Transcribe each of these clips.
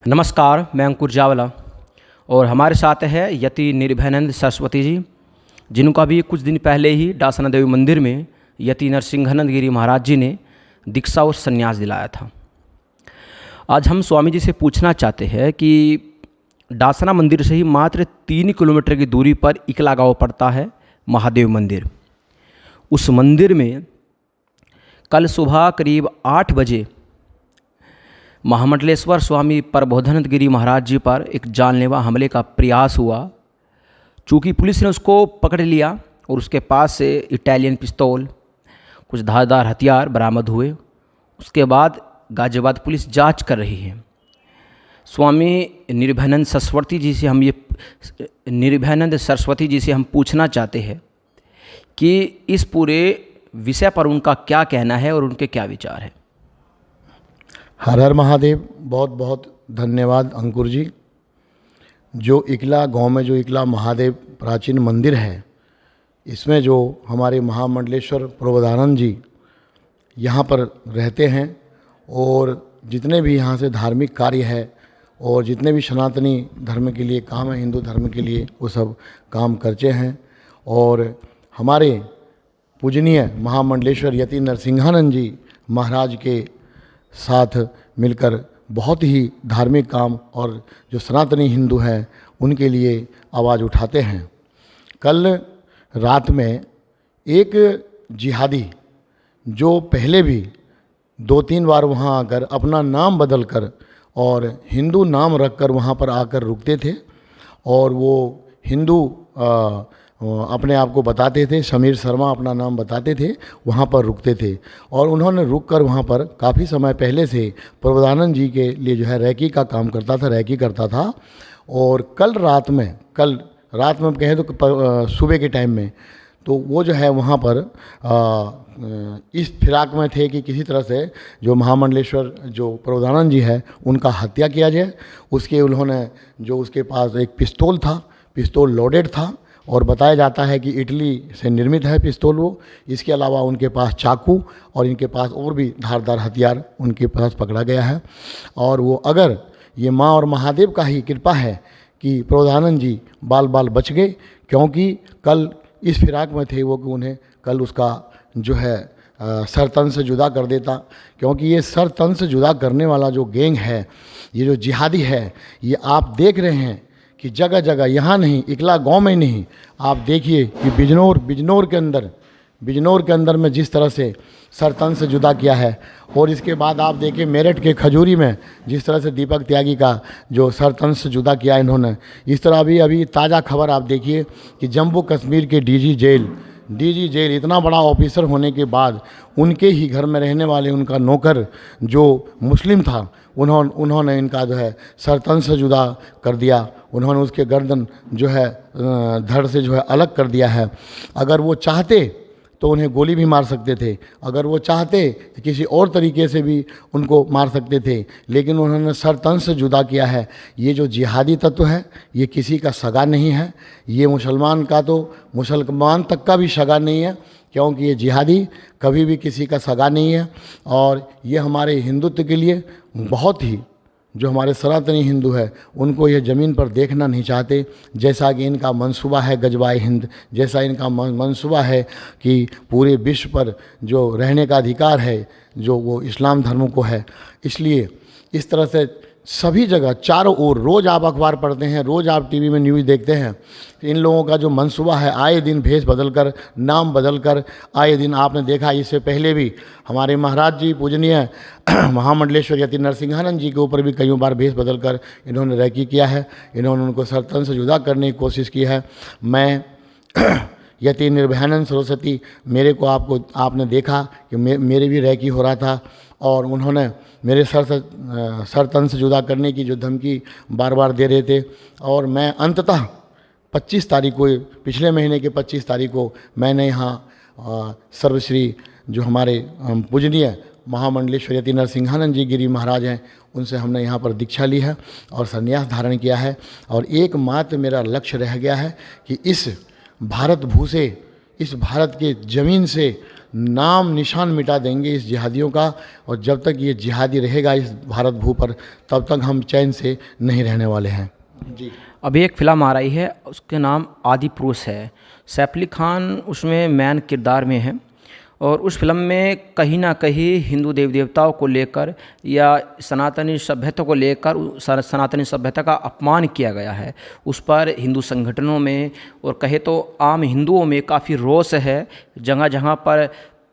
नमस्कार, मैं अंकुर जावला और हमारे साथ है यति निर्भयानंद सरस्वती जी, जिनका भी कुछ दिन पहले ही डासना देवी मंदिर में यति नरसिंहानंद गिरी महाराज जी ने दीक्षा और संन्यास दिलाया था। आज हम स्वामी जी से पूछना चाहते हैं कि डासना मंदिर से ही मात्र 3 किलोमीटर की दूरी पर इकला गांव पड़ता है महादेव मंदिर। उस मंदिर में कल सुबह करीब 8 बजे महामंडलेश्वर स्वामी प्रबोधानंद गिरी महाराज जी पर एक जानलेवा हमले का प्रयास हुआ। चूँकि पुलिस ने उसको पकड़ लिया और उसके पास से इटालियन पिस्तौल, कुछ धारदार हथियार बरामद हुए। उसके बाद गाजियाबाद पुलिस जांच कर रही है। स्वामी निर्भयानंद सरस्वती जी से हम पूछना चाहते हैं कि इस पूरे विषय पर उनका क्या कहना है और उनके क्या विचार है। हर हर महादेव। बहुत बहुत धन्यवाद अंकुर जी। जो इकला गांव में जो इकला महादेव प्राचीन मंदिर है, इसमें जो हमारे महामंडलेश्वर प्रबोधानंद जी यहाँ पर रहते हैं और जितने भी यहाँ से धार्मिक कार्य है और जितने भी सनातनी धर्म के लिए काम है, हिंदू धर्म के लिए, वो सब काम करते हैं। और हमारे पूजनीय महामंडलेश्वर यति नरसिंहानंद जी महाराज के साथ मिलकर बहुत ही धार्मिक काम और जो सनातनी हिंदू हैं उनके लिए आवाज़ उठाते हैं। कल रात में एक जिहादी जो पहले भी 2-3 बार वहाँ आकर अपना नाम बदल कर और हिंदू नाम रखकर वहाँ पर आकर रुकते थे और वो हिंदू अपने आप को बताते थे, समीर शर्मा अपना नाम बताते थे, वहाँ पर रुकते थे। और उन्होंने रुक कर वहाँ पर काफ़ी समय पहले से प्रबोधानंद जी के लिए जो है रैकी का काम करता था। और कल रात में कहें तो सुबह के टाइम में तो वो जो है वहाँ पर इस फिराक में थे कि किसी तरह से जो महामंडलेश्वर जो प्रबोधानंद जी है उनका हत्या किया जाए। उन्होंने जो उसके पास एक पिस्तौल लोडेड था और बताया जाता है कि इटली से निर्मित है पिस्तौल वो। इसके अलावा उनके पास चाकू और इनके पास और भी धारदार हथियार उनके पास पकड़ा गया है। और वो अगर ये माँ और महादेव का ही कृपा है कि प्रबोधानंद जी बाल बच गए, क्योंकि कल इस फिराक में थे वो कि उन्हें कल उसका जो है सर तन से जुदा कर देता। क्योंकि ये सर तन से जुदा करने वाला जो गैंग है, ये जो जिहादी है, ये आप देख रहे हैं कि जगह जगह, यहाँ नहीं, इकला गांव में नहीं, आप देखिए कि बिजनौर के अंदर में जिस तरह से सर तन से जुदा किया है। और इसके बाद आप देखिए मेरठ के खजूरी में जिस तरह से दीपक त्यागी का जो सर तन से जुदा किया इन्होंने। इस तरह अभी ताज़ा खबर आप देखिए कि जम्मू कश्मीर के डीजी जेल इतना बड़ा ऑफिसर होने के बाद उनके ही घर में रहने वाले उनका नौकर जो मुस्लिम था, उन्होंने इनका जो है सर तन से जुदा कर दिया। उन्होंने उसके गर्दन जो है धड़ से जो है अलग कर दिया है। अगर वो चाहते तो उन्हें गोली भी मार सकते थे, अगर वो चाहते तो किसी और तरीके से भी उनको मार सकते थे, लेकिन उन्होंने सर तन से जुदा किया है। ये जो जिहादी तत्व है ये किसी का सगा नहीं है। ये मुसलमान तक का भी सगा नहीं है, क्योंकि ये जिहादी कभी भी किसी का सगा नहीं है। और ये हमारे हिंदुत्व के लिए बहुत ही, जो हमारे सनातनी हिंदू है उनको ये ज़मीन पर देखना नहीं चाहते। जैसा कि इनका मंसूबा है गजवाए हिंद, जैसा इनका मंसूबा है कि पूरे विश्व पर जो रहने का अधिकार है जो वो इस्लाम धर्म को है। इसलिए इस तरह से सभी जगह चारों ओर, रोज़ आप अखबार पढ़ते हैं, रोज़ आप टीवी में न्यूज़ देखते हैं, इन लोगों का जो मंसूबा है आए दिन भेष बदलकर, नाम बदलकर, आए दिन आपने देखा इससे पहले भी हमारे महाराज जी पूजनीय महामंडलेश्वर यति नरसिंहानंद जी के ऊपर भी कई बार भेष बदलकर इन्होंने रैकी किया है। इन्होंने उनको सर तन से जुदा करने की कोशिश की है। मैं यति निर्भयानंद सरस्वती, मेरे को आपने देखा कि मेरे भी रैकी हो रहा था और उन्होंने मेरे सर तन से जुदा करने की जो धमकी बार दे रहे थे। और मैं अंततः 25 तारीख को, पिछले महीने के 25 तारीख को मैंने यहाँ सर्वश्री जो हमारे पूजनीय महामंडलेश्वर यति नरसिंहानंद जी गिरी महाराज हैं, उनसे हमने यहाँ पर दीक्षा ली है और संन्यास धारण किया है। और एकमात्र मेरा लक्ष्य रह गया है कि इस भारत के ज़मीन से नाम निशान मिटा देंगे इस जिहादियों का। और जब तक ये जिहादी रहेगा इस भारत भू पर, तब तक हम चैन से नहीं रहने वाले हैं। जी। अभी एक फ़िल्म आ रही है, उसके नाम आदि पुरुष है। सैफ अली खान उसमें मैन किरदार में है, और उस फिल्म में कहीं ना कहीं हिंदू देवी देवताओं को लेकर या सनातनी सभ्यता को लेकर सनातनी सभ्यता का अपमान किया गया है। उस पर हिंदू संगठनों में और कहे तो आम हिंदुओं में काफ़ी रोष है, जगह जगह पर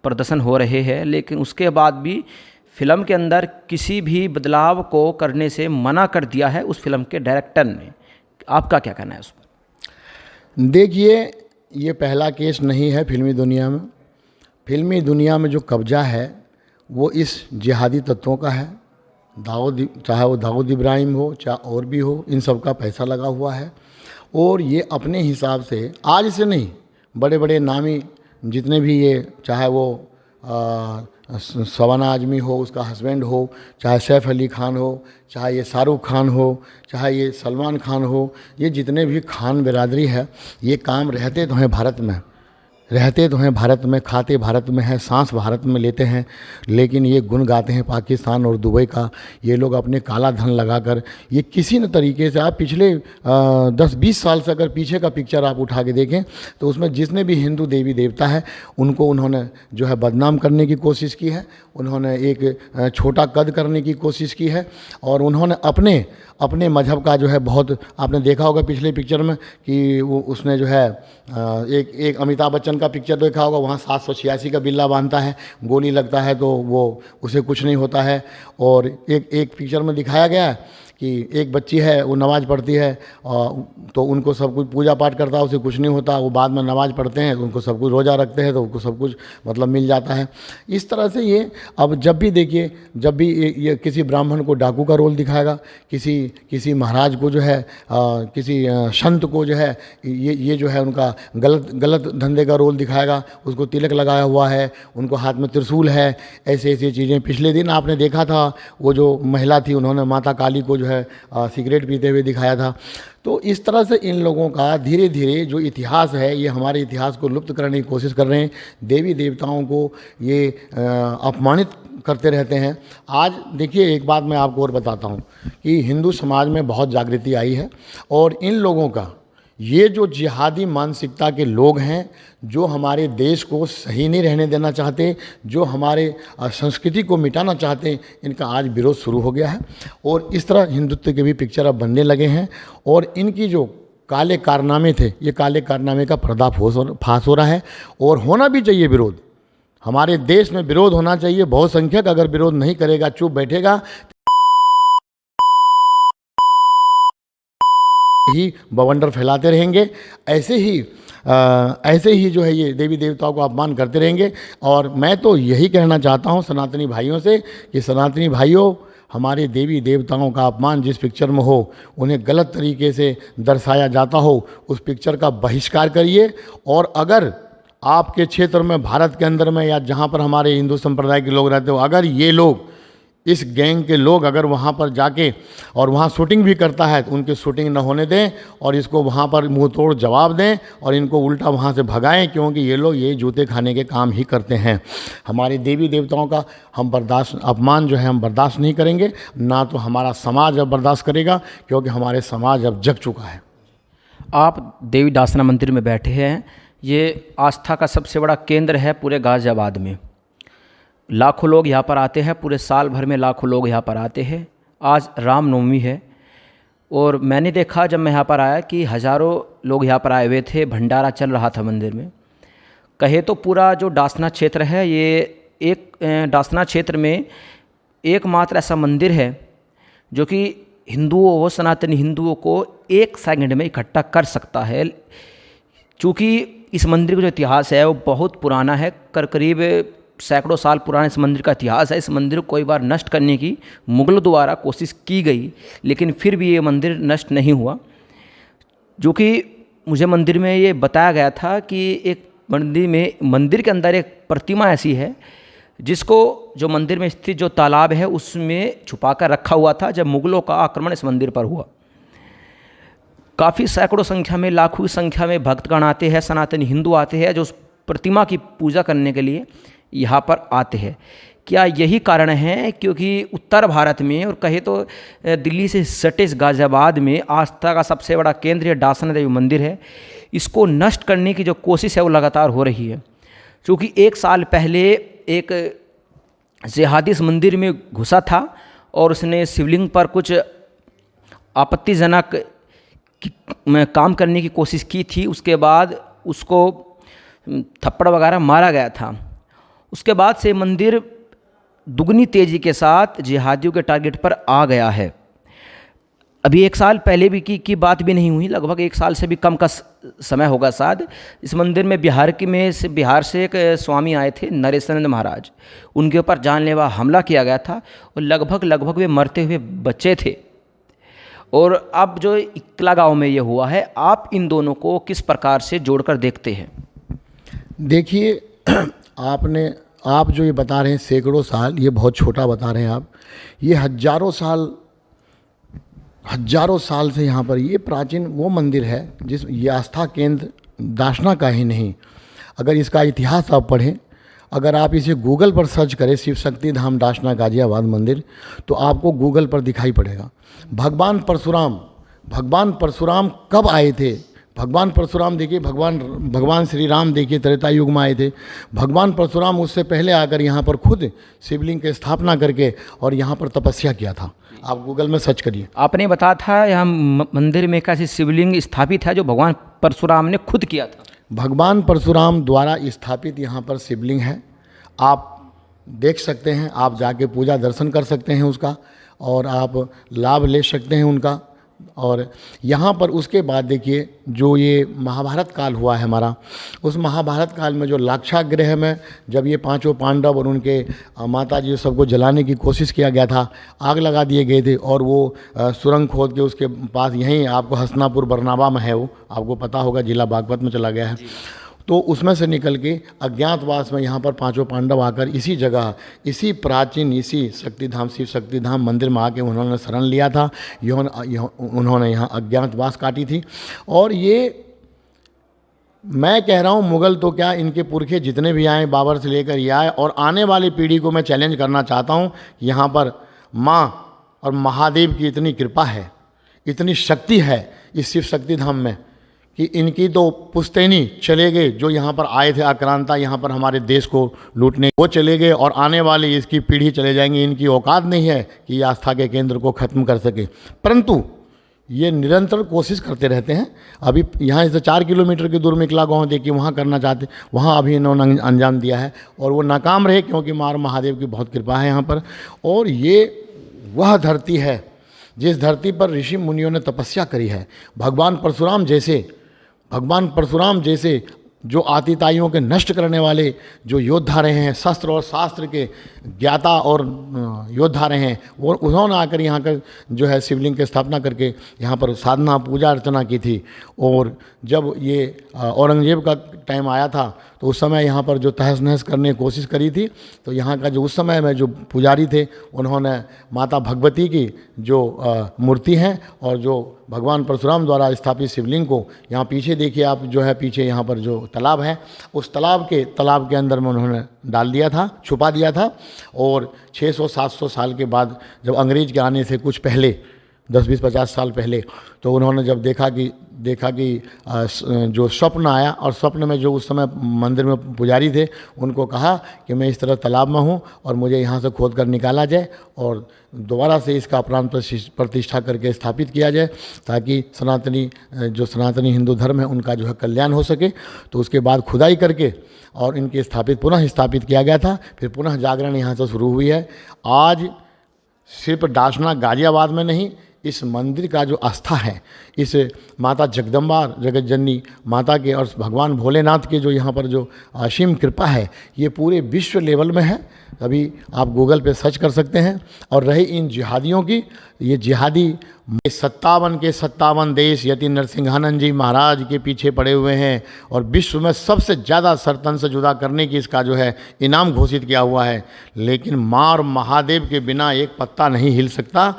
प्रदर्शन हो रहे हैं। लेकिन उसके बाद भी फिल्म के अंदर किसी भी बदलाव को करने से मना कर दिया है उस फिल्म के डायरेक्टर ने। आपका क्या कहना है उस पर? देखिए, ये पहला केस नहीं है फिल्मी दुनिया में। फिल्मी दुनिया में जो कब्जा है वो इस जिहादी तत्वों का है। चाहे वो दाऊद इब्राहिम हो, चाहे और भी हो, इन सब का पैसा लगा हुआ है। और ये अपने हिसाब से आज से नहीं, बड़े बड़े नामी जितने भी ये, चाहे वो शबाना आजमी हो, उसका हस्बैंड हो, चाहे सैफ अली खान हो, चाहे ये शाहरुख खान हो, चाहे ये सलमान खान हो, ये जितने भी खान बिरादरी है, ये काम रहते तो हैं भारत में, रहते तो हैं भारत में, खाते भारत में हैं, सांस भारत में लेते हैं, लेकिन ये गुण गाते हैं पाकिस्तान और दुबई का। ये लोग अपने काला धन लगाकर ये किसी न तरीके से, आप पिछले 10-20 साल से अगर पीछे का पिक्चर आप उठा के देखें तो उसमें जितने भी हिंदू देवी देवता है उनको उन्होंने जो है बदनाम करने की कोशिश की है, उन्होंने एक छोटा कद करने की कोशिश की है, और उन्होंने अपने मजहब का जो है बहुत, आपने देखा होगा पिछले पिक्चर में कि वो उसने जो है एक अमिताभ बच्चन का पिक्चर देखा होगा, वहाँ 786 का बिल्ला बांधता है, गोली लगता है तो वो उसे कुछ नहीं होता है। और एक पिक्चर में दिखाया गया है कि एक बच्ची है, वो नमाज़ पढ़ती है तो उनको सब कुछ पूजा पाठ करता है, उसे कुछ नहीं होता, वो बाद में नमाज़ पढ़ते हैं तो उनको सब कुछ, रोज़ा रखते हैं तो उनको सब कुछ मतलब मिल जाता है। इस तरह से ये अब जब भी देखिए, जब भी ये किसी ब्राह्मण को डाकू का रोल दिखाएगा, किसी महाराज को जो है किसी संत को जो है ये जो है उनका गलत धंधे का रोल दिखाएगा, उसको तिलक लगाया हुआ है, उनको हाथ में त्रिशूल है, ऐसी चीज़ें। पिछले दिन आपने देखा था वो जो महिला थी, उन्होंने माता काली को जो है सिगरेट पीते हुए दिखाया था। तो इस तरह से इन लोगों का धीरे धीरे जो इतिहास है, ये हमारे इतिहास को लुप्त करने की कोशिश कर रहे हैं। देवी देवताओं को ये अपमानित करते रहते हैं। आज देखिए, एक बात मैं आपको और बताता हूँ कि हिंदू समाज में बहुत जागृति आई है, और इन लोगों का, ये जो जिहादी मानसिकता के लोग हैं, जो हमारे देश को सही नहीं रहने देना चाहते, जो हमारे संस्कृति को मिटाना चाहते हैं, इनका आज विरोध शुरू हो गया है। और इस तरह हिंदुत्व के भी पिक्चर अब बनने लगे हैं, और इनकी जो काले कारनामे थे, ये काले कारनामे का पर्दाफाश हो रहा है, और होना भी चाहिए विरोध। हमारे देश में विरोध होना चाहिए। बहुसंख्यक अगर विरोध नहीं करेगा, चुप बैठेगा, ही बवंडर फैलाते रहेंगे, ऐसे ही जो है ये देवी देवताओं को अपमान करते रहेंगे। और मैं तो यही कहना चाहता हूँ सनातनी भाइयों से कि सनातनी भाइयों, हमारे देवी देवताओं का अपमान जिस पिक्चर में हो, उन्हें गलत तरीके से दर्शाया जाता हो, उस पिक्चर का बहिष्कार करिए। और अगर आपके क्षेत्र में, भारत के अंदर में, या जहाँ पर हमारे हिंदू संप्रदाय के लोग रहते हो, अगर ये लोग, इस गैंग के लोग अगर वहाँ पर जाके और वहाँ शूटिंग भी करता है, तो उनकी शूटिंग न होने दें, और इसको वहाँ पर मुंह तोड़ जवाब दें, और इनको उल्टा वहाँ से भगाएं, क्योंकि ये लोग ये जूते खाने के काम ही करते हैं। हमारे देवी देवताओं का हम अपमान जो है हम बर्दाश्त नहीं करेंगे, ना तो हमारा समाज अब बर्दाश्त करेगा, क्योंकि हमारे समाज अब जग चुका है। आप देवी दासना मंदिर में बैठे हैं, ये आस्था का सबसे बड़ा केंद्र है पूरे गाज़ियाबाद में। लाखों लोग यहाँ पर आते हैं, पूरे साल भर में लाखों लोग यहाँ पर आते हैं। आज रामनवमी है, और मैंने देखा जब मैं यहाँ पर आया कि हज़ारों लोग यहाँ पर आए हुए थे, भंडारा चल रहा था मंदिर में। कहे तो पूरा जो डासना क्षेत्र है, ये एक डासना क्षेत्र में एकमात्र ऐसा मंदिर है जो कि हिंदुओं, सनातनी हिंदुओं को एक सेकंड में इकट्ठा कर सकता है। चूँकि इस मंदिर का जो इतिहास है वो बहुत पुराना है, करीब सैकड़ों साल पुराना इस मंदिर का इतिहास है। इस मंदिर को कई बार नष्ट करने की मुगलों द्वारा कोशिश की गई, लेकिन फिर भी ये मंदिर नष्ट नहीं हुआ। जो कि मुझे मंदिर में ये बताया गया था कि एक मंदिर के अंदर एक प्रतिमा ऐसी है जिसको, जो मंदिर में स्थित जो तालाब है उसमें छुपा कर रखा हुआ था जब मुगलों का आक्रमण इस मंदिर पर हुआ। काफ़ी सैकड़ों संख्या में, लाखों की संख्या में भक्तगण आते हैं, सनातनी हिंदू आते हैं जो उस प्रतिमा की पूजा करने के लिए यहाँ पर आते हैं। क्या यही कारण है क्योंकि उत्तर भारत में और कहे तो दिल्ली से सटे इस गाज़ियाबाद में आस्था का सबसे बड़ा केंद्र ये डासना देवी मंदिर है, इसको नष्ट करने की जो कोशिश है वो लगातार हो रही है। क्योंकि 1 साल पहले एक जिहादी इस मंदिर में घुसा था और उसने शिवलिंग पर कुछ आपत्तिजनक काम करने की कोशिश की थी। उसके बाद उसको थप्पड़ वगैरह मारा गया था। उसके बाद से मंदिर दुगनी तेज़ी के साथ जिहादियों के टारगेट पर आ गया है। अभी 1 साल पहले भी की बात भी नहीं हुई, लगभग 1 साल से भी कम का समय होगा शायद। इस मंदिर में बिहार से एक स्वामी आए थे नरेशानंद महाराज, उनके ऊपर जानलेवा हमला किया गया था और लगभग वे मरते हुए बच्चे थे। और अब जो इकला गांव में ये हुआ है, आप इन दोनों को किस प्रकार से जोड़कर देखते हैं? देखिए, आप जो ये बता रहे हैं सैकड़ों साल, ये बहुत छोटा बता रहे हैं आप। ये हजारों साल से यहाँ पर ये प्राचीन वो मंदिर है जिस ये आस्था केंद्र दासना का ही नहीं, अगर इसका इतिहास आप पढ़ें, अगर आप इसे गूगल पर सर्च करें शिव शक्ति धाम दासना गाजियाबाद मंदिर, तो आपको गूगल पर दिखाई पड़ेगा। भगवान परशुराम कब आए थे? भगवान परशुराम देखिए, भगवान श्री राम देखिए त्रेता युग में आए थे। भगवान परशुराम उससे पहले आकर यहाँ पर खुद शिवलिंग की स्थापना करके और यहाँ पर तपस्या किया था। आप गूगल में सर्च करिए। आपने बताया था यहाँ मंदिर में एक ऐसी शिवलिंग स्थापित है जो भगवान परशुराम ने खुद किया था। भगवान परशुराम द्वारा स्थापित यहाँ पर शिवलिंग है, आप देख सकते हैं, आप जाके पूजा दर्शन कर सकते हैं उसका, और आप लाभ ले सकते हैं उनका। और यहाँ पर उसके बाद देखिए, जो ये महाभारत काल हुआ है हमारा, उस महाभारत काल में जो लाक्षागृह में जब ये 5 पांडव और उनके माता जी सबको जलाने की कोशिश किया गया था, आग लगा दिए गए थे, और वो सुरंग खोद के उसके पास, यहीं आपको हसनापुर बरनावा में है, वो आपको पता होगा, जिला बागपत में चला गया है। तो उसमें से निकल के अज्ञातवास में यहाँ पर 5 पांडव आकर इसी जगह, इसी प्राचीन, इसी शक्तिधाम शिव शक्तिधाम मंदिर में आके उन्होंने शरण लिया था। उन्होंने यहाँ अज्ञातवास काटी थी। और ये मैं कह रहा हूँ, मुग़ल तो क्या, इनके पुरखे जितने भी आए, बाबर से लेकर ये आए, और आने वाली पीढ़ी को मैं चैलेंज करना चाहता हूँ, यहाँ पर माँ और महादेव की इतनी कृपा है, इतनी शक्ति है इस शिव शक्तिधाम में, कि इनकी तो पुश्तैनी चले गए, जो यहाँ पर आए थे आक्रांता यहाँ पर हमारे देश को लूटने, वो चले गए, और आने वाली इसकी पीढ़ी चले जाएंगी। इनकी औकात नहीं है कि ये आस्था के केंद्र को ख़त्म कर सके, परंतु ये निरंतर कोशिश करते रहते हैं। अभी यहाँ से 4 किलोमीटर की दूर में इकला गाँव देखिए, वहाँ करना चाहते, वहाँ अभी इन्होंने अंजाम दिया है, और वो नाकाम रहे, क्योंकि मार महादेव की बहुत कृपा है यहाँ पर। और ये वह धरती है जिस धरती पर ऋषि मुनियों ने तपस्या करी है। भगवान परशुराम जैसे जो आतिताइयों के नष्ट करने वाले जो योद्धा रहे हैं, शस्त्र और शास्त्र के ज्ञाता और योद्धा रहे हैं, वो उन्होंने आकर यहाँ का जो है शिवलिंग की स्थापना करके यहाँ पर साधना पूजा अर्चना की थी। और जब ये औरंगजेब का टाइम आया था, तो उस समय यहाँ पर जो तहस नहस करने की कोशिश करी थी, तो यहाँ का जो उस समय में जो पुजारी थे, उन्होंने माता भगवती की जो मूर्ति हैं और जो भगवान परशुराम द्वारा स्थापित शिवलिंग को, यहाँ पीछे देखिए आप, जो है पीछे यहाँ पर जो तालाब है, उस तालाब के अंदर में उन्होंने डाल दिया था, छुपा दिया था। और 600-700 साल के बाद, जब अंग्रेज के आने से कुछ पहले, 10-20-50 साल पहले, तो उन्होंने जब देखा कि जो स्वप्न आया, और स्वप्न में जो उस समय मंदिर में पुजारी थे, उनको कहा कि मैं इस तरह तालाब में हूँ और मुझे यहाँ से खोद कर निकाला जाए और दोबारा से इसका प्राण प्रतिष्ठा करके स्थापित किया जाए, ताकि सनातनी हिंदू धर्म है उनका जो है कल्याण हो सके। तो उसके बाद खुदाई करके और इनके पुनः स्थापित किया गया था। फिर पुनः जागरण यहाँ से शुरू हुई है। आज सिर्फ दासना गाजियाबाद में नहीं, इस मंदिर का जो आस्था है, इस माता जगदम्बा जगत जननी माता के और भगवान भोलेनाथ के जो यहाँ पर जो असीम कृपा है, ये पूरे विश्व लेवल में है। अभी आप गूगल पे सर्च कर सकते हैं। और रही इन जिहादियों की, ये जिहादी 57 देश यति नरसिंहानंद जी महाराज के पीछे पड़े हुए हैं, और विश्व में सबसे ज़्यादा सरतन से जुदा करने की इसका जो है इनाम घोषित किया हुआ है। लेकिन माँ और महादेव के बिना एक पत्ता नहीं हिल सकता,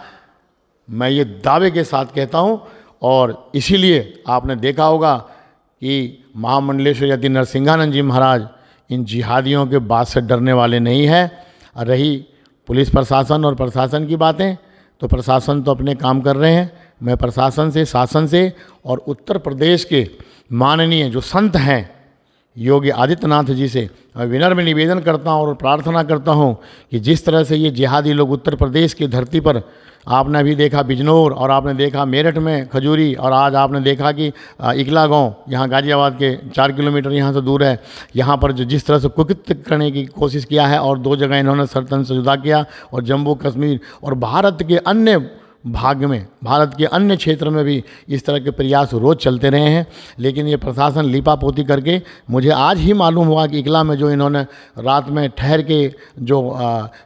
मैं ये दावे के साथ कहता हूँ। और इसीलिए आपने देखा होगा कि महामंडलेश्वर यति नरसिंहानंद जी महाराज इन जिहादियों के बात से डरने वाले नहीं है। और रही पुलिस प्रशासन और प्रशासन की बातें, तो प्रशासन तो अपने काम कर रहे हैं। मैं प्रशासन से, शासन से और उत्तर प्रदेश के माननीय जो संत हैं योगी आदित्यनाथ जी से मैं विनम्र निवेदन करता हूँ और प्रार्थना करता हूँ कि जिस तरह से ये जिहादी लोग उत्तर प्रदेश की धरती पर, आपने अभी देखा बिजनौर और आपने देखा मेरठ में खजूरी, और आज आपने देखा कि इकला गांव यहाँ गाजियाबाद के 4 किलोमीटर यहाँ से दूर है, यहाँ पर जो जिस तरह से कुकृत्य करने की कोशिश किया है और 2 जगह इन्होंने सरतन से जुदा किया, और जम्मू कश्मीर और भारत के अन्य भाग में, भारत के अन्य क्षेत्र में भी इस तरह के प्रयास रोज़ चलते रहे हैं। लेकिन ये प्रशासन लीपापोती करके, मुझे आज ही मालूम हुआ कि इकला में जो इन्होंने रात में ठहर के जो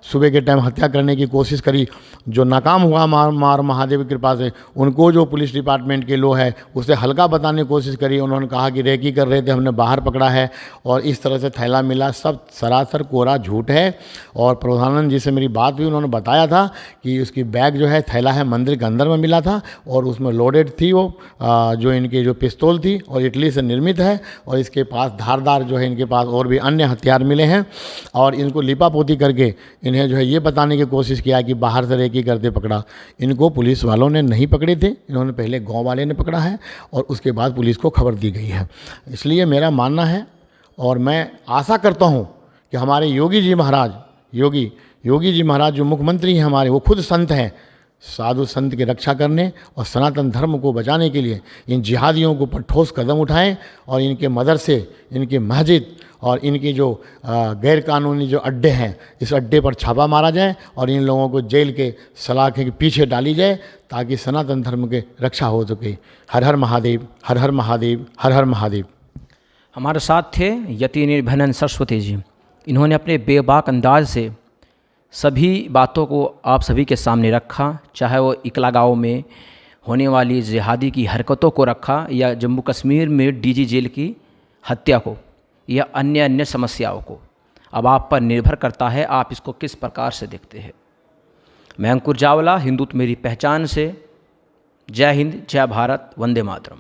सुबह के टाइम हत्या करने की कोशिश करी, जो नाकाम हुआ मार महादेव की कृपा से, उनको जो पुलिस डिपार्टमेंट के लोग हैं उसे हल्का बताने की कोशिश करी। उन्होंने कहा कि रेकी कर रहे थे, हमने बाहर पकड़ा है, और इस तरह से थैला मिला, सब सरासर कोरा झूठ है। और प्रधानमंत्री जी से मेरी बात हुई, उन्होंने बताया था कि उसकी बैग जो है, थैला है, मंदिर के अंदर में मिला था और उसमें लोडेड थी वो जो इनकी जो पिस्तौल थी, और इटली से निर्मित है, और इसके पास धारदार जो है, इनके पास और भी अन्य हथियार मिले हैं। और इनको लिपापोती करके इन्हें जो है ये बताने की कोशिश किया कि बाहर से रेकी करते पकड़ा। इनको पुलिस वालों ने नहीं पकड़े थे, इन्होंने पहले गाँव वाले ने पकड़ा है और उसके बाद पुलिस को खबर दी गई है। इसलिए मेरा मानना है, और मैं आशा करता हूँ कि हमारे योगी जी महाराज, योगी जी महाराज जो मुख्यमंत्री हैं हमारे, वो खुद संत हैं, साधु संत की रक्षा करने और सनातन धर्म को बचाने के लिए इन जिहादियों के ऊपर ठोस कदम उठाएं, और इनके मदरसे, इनके मस्जिद और इनकी जो गैरकानूनी जो अड्डे हैं, इस अड्डे पर छापा मारा जाए और इन लोगों को जेल के सलाखे के पीछे डाली जाए, ताकि सनातन धर्म की रक्षा हो सके। हर हर महादेव, हर हर महादेव, हर हर महादेव। हमारे साथ थे यति निर्भयानंद सरस्वती जी। इन्होंने अपने बेबाक अंदाज से सभी बातों को आप सभी के सामने रखा, चाहे वो इकला गाँव में होने वाली जिहादी की हरकतों को रखा, या जम्मू कश्मीर में डीजी जेल की हत्या को, या अन्य समस्याओं को। अब आप पर निर्भर करता है आप इसको किस प्रकार से देखते हैं। मैं अंकुर जावला, हिंदुत्व मेरी पहचान से। जय हिंद, जय भारत, वंदे मातरम।